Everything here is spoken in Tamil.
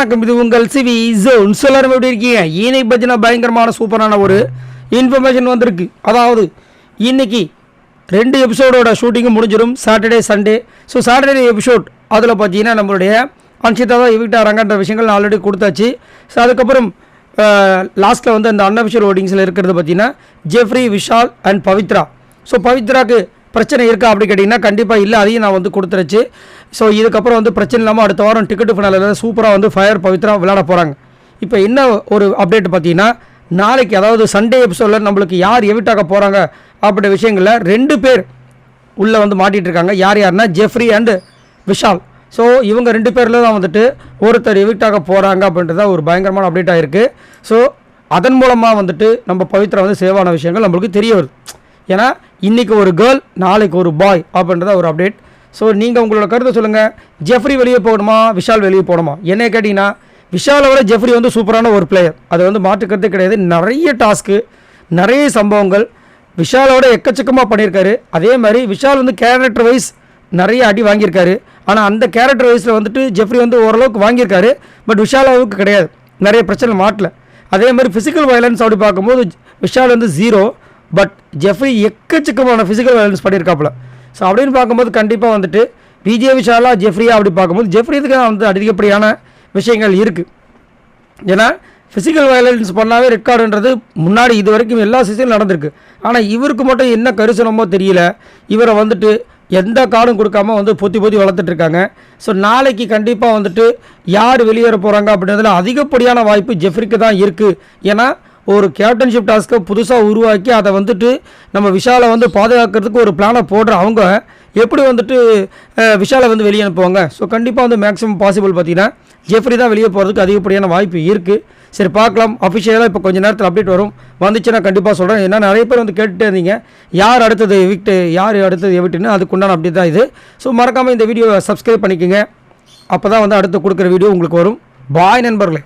வணக்கம், இது உங்கள் சிவி ஜோன். எல்லாரும் எப்படி இருக்கீங்க? இன்னைக்கு பற்றின பயங்கரமான சூப்பரான ஒரு இன்ஃபர்மேஷன் வந்திருக்கு. அதாவது இன்னைக்கு 2 எபிசோடோட ஷூட்டிங்கும் முடிஞ்சிடும், Saturday Sunday. So Saturday episode அதில் பார்த்தீங்கன்னா நம்மளுடைய அன்ஷிதா தான் எவிக்டாகிறாங்கன்ற விஷயங்கள் நான் ஆல்ரெடி கொடுத்தாச்சு. ஸோ அதுக்கப்புறம் லாஸ்ட்டில் வந்து அந்த அன்அஃபிஷியல் ஓட்டிங்ஸில் இருக்கிறது பார்த்தீங்கன்னா Jeffrey, Vishal and Pavithra. So பவித்ராக்கு பிரச்சனை இருக்கா அப்படி கேட்டிங்கன்னா கண்டிப்பாக இல்லை, அதையும் நான் வந்து கொடுத்துருச்சு. ஸோ இதுக்கப்புறம் வந்து பிரச்சனை இல்லாமல் அடுத்த வாரம் டிக்கெட்டு ஃபினாலில் சூப்பராக வந்து ஃபயர் பவித்ரா விளையாட போகிறாங்க. இப்போ என்ன ஒரு அப்டேட் பார்த்தீங்கன்னா, நாளைக்கு அதாவது சண்டே எபிசோடில் நம்மளுக்கு யார் எவிட்டாக போகிறாங்க அப்படின்ற விஷயங்களில் 2 பேர் உள்ளே வந்து மாட்டிகிட்டு இருக்காங்க. யாருன்னா ஜெஃப்ரி அண்டு விஷால். ஸோ இவங்க 2 பேரில் தான் வந்துட்டு ஒருத்தர் எவிக்டாக போகிறாங்க அப்படின்றத ஒரு பயங்கரமான அப்டேட் ஆகிருக்கு. ஸோ அதன் மூலமாக வந்துட்டு நம்ம பவித்ரா வந்து சேவான விஷயங்கள் நம்மளுக்கு தெரிய வருது. ஏன்னா இன்றைக்கி ஒரு கேர்ள், நாளைக்கு ஒரு பாய் அப்படின்றத ஒரு அப்டேட். ஸோ நீங்கள் உங்களோட கருத்தை சொல்லுங்கள். ஜெஃப்ரி வெளியே போகணுமா, விஷால் வெளியே போகணுமா? என்ன கேட்டிங்கன்னா, விஷாலை விட ஜெஃப்ரி வந்து சூப்பரான ஒரு பிளேயர், அது வந்து மாற்றுக்கிறதே கிடையாது. நிறைய டாஸ்க்கு, நிறைய சம்பவங்கள் விஷாலோட எக்கச்சக்கமாக பண்ணியிருக்காரு. அதே மாதிரி விஷால் வந்து கேரக்டர் வைஸ் நிறைய அடி வாங்கியிருக்காரு. ஆனால் அந்த கேரக்டர் வைஸில் வந்துட்டு ஜெஃப்ரி வந்து ஓரளவுக்கு வாங்கியிருக்காரு. பட் விஷால் அளவுக்கு கிடையாது, நிறைய பிரச்சனை மாட்டல. அதே மாதிரி ஃபிசிக்கல் வயலன்ஸ் அப்படி பார்க்கும்போது விஷால் வந்து 0, பட் ஜெஃப்ரி எக்கச்சக்கமான ஃபிசிக்கல் வயலன்ஸ் பண்ணியிருக்காப்புல. ஸோ அப்படின்னு பார்க்கும்போது கண்டிப்பாக வந்துட்டு விஜய் விஷாலா ஜெஃப்ரியா அப்படி பார்க்கும்போது ஜெஃப்ரிக்கு வந்து அதிகப்படியான விஷயங்கள் இருக்குது. ஏன்னா ஃபிசிக்கல் வயலன்ஸ் பண்ணாவே ரெக்கார்டுன்றது முன்னாடி இது வரைக்கும் எல்லா சீசனும் நடந்திருக்கு. ஆனால் இவருக்கு மட்டும் என்ன கரிசனமோ தெரியல, இவரை வந்துட்டு எந்த கார்டும் கொடுக்காம வந்து பொத்தி வளர்த்துட்ருக்காங்க. ஸோ நாளைக்கு கண்டிப்பாக வந்துட்டு யார் வெளியேற போகிறாங்க அப்படின்றதுல அதிகப்படியான வாய்ப்பு ஜெஃப்ரிக்கு தான் இருக்குது. ஏன்னா ஒரு கேப்டன்ஷிப் டாஸ்க்கை புதுசாக உருவாக்கி அதை வந்துட்டு நம்ம விஷாலை வந்து பாதுகாக்கிறதுக்கு ஒரு பிளானை போடுற அவங்க எப்படி வந்துட்டு விஷாலை வந்து வெளியே அனுப்புவாங்க? ஸோ கண்டிப்பாக வந்து மேக்ஸிமம் பாசிபிள் பார்த்தீங்கன்னா ஜெஃப்ரி தான் வெளியே போகிறதுக்கு அதிகப்படியான வாய்ப்பு இருக்குது. சரி பார்க்கலாம், அஃபிஷியலாக இப்போ கொஞ்சம் நேரத்தில் அப்டேட் வந்துச்சுன்னா கண்டிப்பாக சொல்கிறேன். ஏன்னா நிறைய பேர் வந்து கேட்டுகிட்டே இருந்தீங்க யார் அடுத்தது எவிக்ட், யார் அடுத்தது எவிக்ட்னு. அதுக்குண்டான அப்டேட் தான் இது. ஸோ மறக்காமல் இந்த வீடியோவை சப்ஸ்கிரைப் பண்ணிக்கோங்க, அப்போ தான் வந்து அடுத்து கொடுக்குற வீடியோ உங்களுக்கு வரும். பாய் நண்பர்களே.